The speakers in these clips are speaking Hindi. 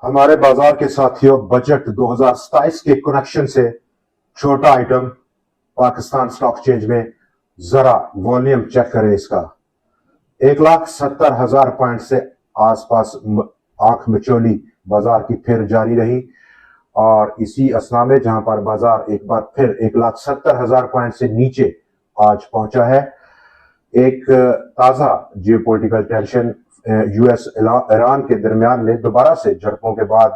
हमारे बाजार के साथियों, बजट 2027 के कनेक्शन से छोटा आइटम पाकिस्तान स्टॉक एक्सचेंज में जरा वॉल्यूम चेक करें। इसका 1,70,000 पॉइंट से आसपास आंख मिचौली बाजार की फिर जारी रही और इसी असना में जहां पर बाजार एक बार फिर 1,70,000 पॉइंट से नीचे आज पहुंचा है। एक ताजा जियोपॉलिटिकल टेंशन यूएस ईरान के दरमियान में दोबारा से झड़पों के बाद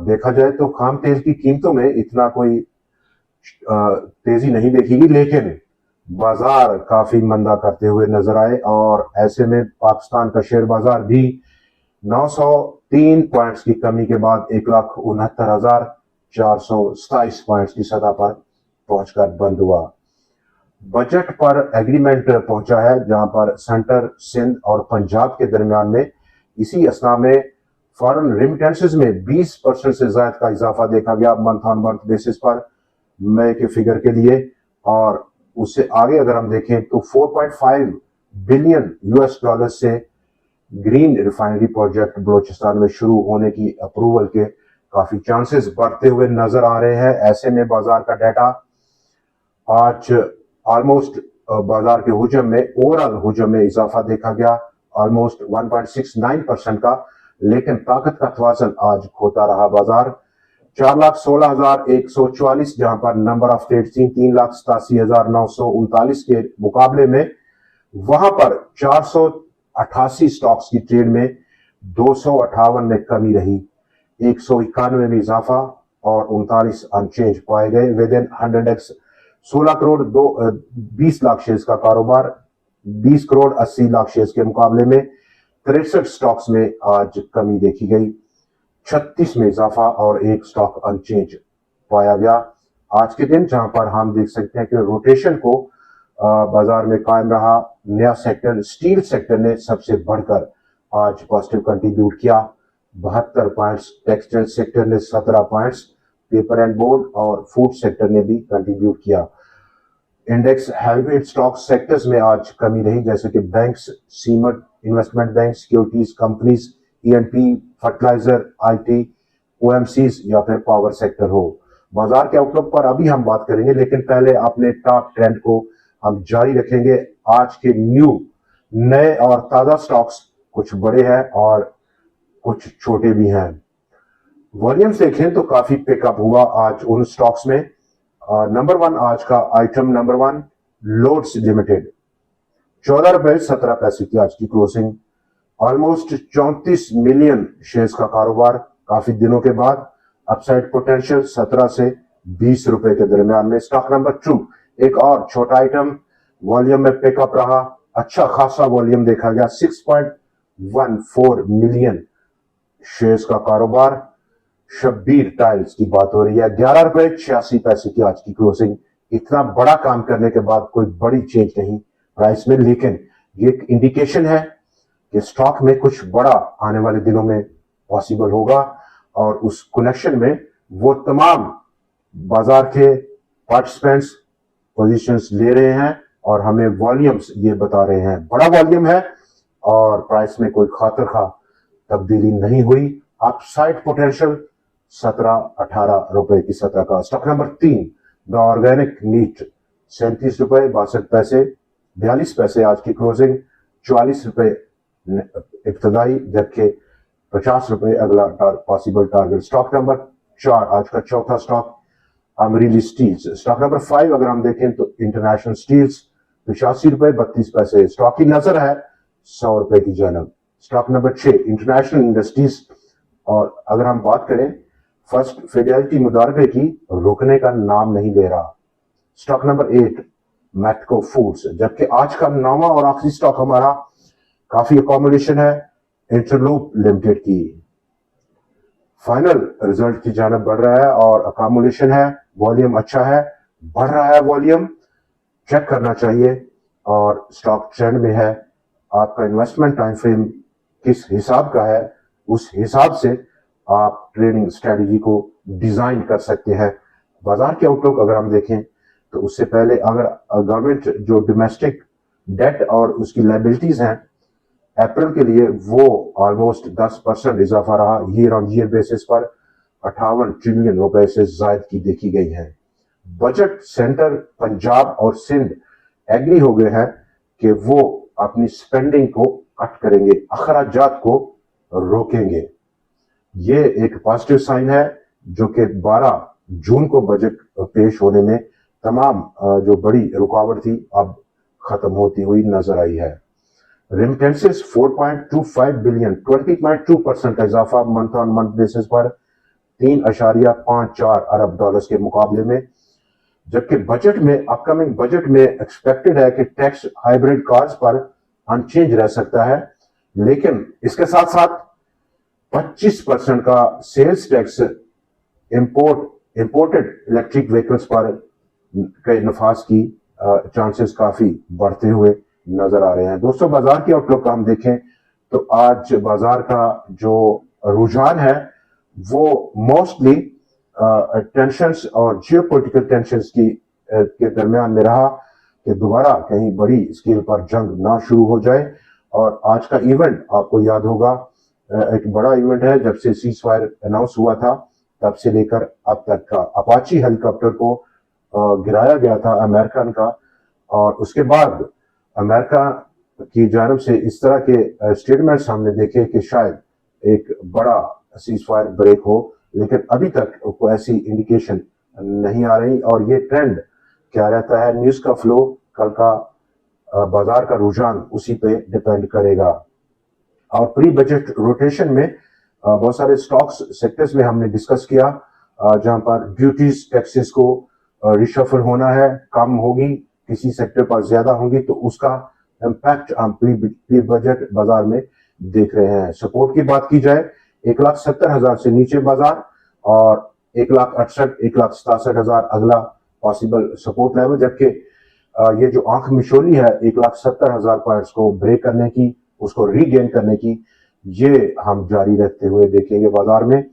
देखा जाए तो खाम तेल की कीमतों में इतना कोई तेजी नहीं देखेगी, लेकिन बाजार काफी मंदा करते हुए नजर आए और ऐसे में पाकिस्तान का शेयर बाजार भी 903 पॉइंट्स की कमी के बाद 1,69,427 पॉइंट्स की सतह पर पहुंचकर बंद हुआ। बजट पर एग्रीमेंट पहुंचा है जहां पर सेंटर, सिंध और पंजाब के दरमियान में इसी असना में फॉरेन रेमिटेंसेस में 20% से ज्यादा का इजाफा देखा गया मंथ ऑन मंथ बेसिस पर मई के फिगर के लिए। और उससे आगे अगर हम देखें तो 4.5 बिलियन यूएस डॉलर से ग्रीन रिफाइनरी प्रोजेक्ट बलोचिस्तान में शुरू होने की अप्रूवल के काफी चांसेस बढ़ते हुए नजर आ रहे हैं। ऐसे में बाजार का डाटा आज ऑलमोस्ट बाजार के हुजम में, ओवरऑल हुजम में इजाफा देखा गया ऑलमोस्ट 1.69% का, लेकिन ताकत का तवाज़ुन आज खोता रहा बाजार। 4,16,144 जहां पर नंबर ऑफ ट्रेड थी 3,87,939 के मुकाबले में वहां पर 488 स्टॉक्स की ट्रेड में 258 में कमी रही, 191 में इजाफा और 39 अनचेंज पाए गए। With in 100x 16 crore 20 lakh shares का कारोबार 20 करोड़ 80 लाख शेयर्स के मुकाबले में 63 स्टॉक्स में आज कमी देखी गई, 36 में इजाफा और एक स्टॉक अनचेंज पाया गया। आज के दिन जहां पर हम देख सकते हैं कि रोटेशन को बाजार में कायम रहा। नया सेक्टर स्टील सेक्टर ने सबसे बढ़कर आज पॉजिटिव कंट्रीब्यूट किया, 72 पॉइंट्स। टेक्सटाइल सेक्टर ने 17 पॉइंट्स, पेपर एंड बोर्ड और फूड सेक्टर ने भी कंट्रीब्यूट किया। इंडेक्स हैवीवेट स्टॉक सेक्टर्स में आज कमी रही, जैसे कि banks, cement, investment bank, securities companies, ENP, fertiliser, IT, OMCs या फिर पावर सेक्टर हो। बाजार के आउटलुक पर अभी हम बात करेंगे, लेकिन पहले अपने टॉप ट्रेंड को हम जारी रखेंगे। आज के नए और ताजा स्टॉक्स कुछ बड़े हैं और कुछ छोटे भी हैं। वॉल्यूम देखें तो काफी पिकअप हुआ आज उन स्टॉक्स में। नंबर 1 आज का आइटम नंबर 1 लोड्स लिमिटेड, 14 रुपए 17 पैसे की आज की क्लोजिंग, ऑलमोस्ट 34 मिलियन शेयर्स का कारोबार काफी दिनों के बाद, अपसाइड पोटेंशियल 17 से 20 रुपए के दरमियान में। स्टॉक नंबर 2 एक और छोटा आइटम, वॉल्यूम में पिकअप रहा, अच्छा खासा वॉल्यूम देखा गया, 6.14 मिलियन शेयर्स का कारोबार। शब्बीर टाइल्स की बात हो रही है, 11 रुपए 86 पैसे की आज की क्लोजिंग। इतना बड़ा काम करने के बाद कोई बड़ी चेंज नहीं प्राइस में, लेकिन ये एक इंडिकेशन है कि स्टॉक में कुछ बड़ा आने वाले दिनों में पॉसिबल होगा और उस कनेक्शन में वो तमाम बाजार के पार्टिसिपेंट्स पोजीशंस ले रहे हैं और हमें वॉल्यूम्स ये बता रहे हैं। बड़ा वॉल्यूम है और प्राइस में कोई खातिर खा तब्दीली नहीं हुई। अपसाइड पोटेंशियल 17-18 रुपए की सतह का। Stock number 3 the organic meat, 37 रुपए 62 पैसे, 42 पैसे आज की क्लोजिंग, 44 रुपए इब्तदाई, जबकि 50 रुपए अगला पॉसिबल टारगेट। स्टॉक नंबर 4 आज का चौथा स्टॉक अमरीली स्टील्स, स्टॉक नंबर 5 अगर हम देखें तो इंटरनेशनल स्टील्स, 85 रुपए 32 पैसे। स्टॉक की नजर है 100 रुपए की जानब। स्टॉक नंबर 6 इंटरनेशनल इंडस्ट्रीज, और अगर हम बात करें फर्स्ट फिडेलिटी मुदारबे की, रुकने का नाम नहीं ले रहा। स्टॉक नंबर 8 मैटको फूड्स, जबकि आज का 9वां और आखिरी स्टॉक हमारा काफी अकोमोडेशन है, इंटरलूप लिमिटेड की। फाइनल रिजल्ट की जानब बढ़ रहा है और अकोमोडेशन है, वॉल्यूम अच्छा है, बढ़ रहा है वॉल्यूम, चेक करना चाहिए और स्टॉक ट्रेंड में है। आपका इन्वेस्टमेंट टाइम फ्रेम किस हिसाब का है, उस हिसाब से आप ट्रेडिंग स्ट्रेटजी को डिजाइन कर सकते हैं। बाजार के आउटलुक अगर हम देखें तो उससे पहले अगर गवर्नमेंट जो डोमेस्टिक डेट और उसकी लायबिलिटीज हैं, अप्रैल के लिए वो ऑलमोस्ट 10% इजाफा रहा। ईयर ऑन ईयर बेसिस पर 58 ट्रिलियन रुपए से ज्यादा की देखी गई है। बजट सेंटर पंजाब और सिंध एग्री हो गए हैं कि वो अपनी स्पेंडिंग को कट करेंगे, अखराजात को रोकेंगे। ये एक पॉजिटिव साइन है जो कि 12 जून को बजट पेश होने में तमाम जो बड़ी रुकावट थी अब खत्म होती हुई नजर आई है। रेमिटेंसेस 4.25 बिलियन 20.2% का इजाफा मंथ ऑन मंथ बेसिस पर 3.54 अरब डॉलर्स के मुकाबले में। जबकि बजट में अपकमिंग बजट में एक्सपेक्टेड है कि टैक्स हाइब्रिड कार्स पर अनचेंज रह सकता है, लेकिन इसके साथ साथ 25% का sales tax imported electric vehicles पर के नफाज की चांसेस काफी बढ़ते हुए नजर आ रहे हैं। दोस्तों, बाजार की आउटलुक का हम देखें तो आज बाजार का जो रुझान है वो मोस्टली टेंशंस और जियोपॉलिटिकल टेंशंस के दरमियान में रहा कि दोबारा कहीं बड़ी स्केल पर जंग ना शुरू हो जाए। और आज का इवेंट आपको याद होगा, एक बड़ा इवेंट है। जब से सीज फायर अनाउंस हुआ था तब से लेकर अब तक का अपाची हेलीकॉप्टर को गिराया गया था अमेरिकन का, और उसके बाद अमेरिका की जानिब से इस तरह के स्टेटमेंट हमने देखे कि शायद एक बड़ा सीज फायर ब्रेक हो, लेकिन अभी तक कोई ऐसी इंडिकेशन नहीं आ रही। और ये ट्रेंड क्या रहता है, न्यूज का फ्लो, कल का बाजार का रुझान उसी पे डिपेंड करेगा। और प्री बजट रोटेशन में बहुत सारे स्टॉक्स सेक्टर्स में हमने डिस्कस किया जहां पर ड्यूटीज टैक्सेस को रिशफल होना है, कम होगी, किसी सेक्टर पर ज्यादा होगी, तो उसका इम्पैक्ट हम प्री बजट बाजार में देख रहे हैं। सपोर्ट की बात की जाए 1,70,000 से नीचे बाजार और 1,68,000 1,67,000 अगला पॉसिबल सपोर्ट लेवल। जबकि ये जो आंख मिशोली है 1,70,000 पॉइंट्स को ब्रेक करने की, उसको रीगेन करने की, ये हम जारी रखते हुए देखेंगे बाजार में।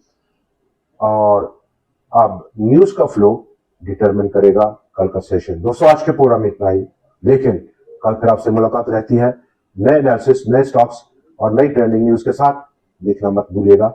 और अब न्यूज का फ्लो डिटरमिन करेगा कल का सेशन। दोस्तों, आज के प्रोग्राम में इतना ही, लेकिन कल फिर आपसे मुलाकात रहती है नए एनालिसिस, नए स्टॉक्स और नई ट्रेंडिंग न्यूज के साथ। देखना मत भूलिएगा।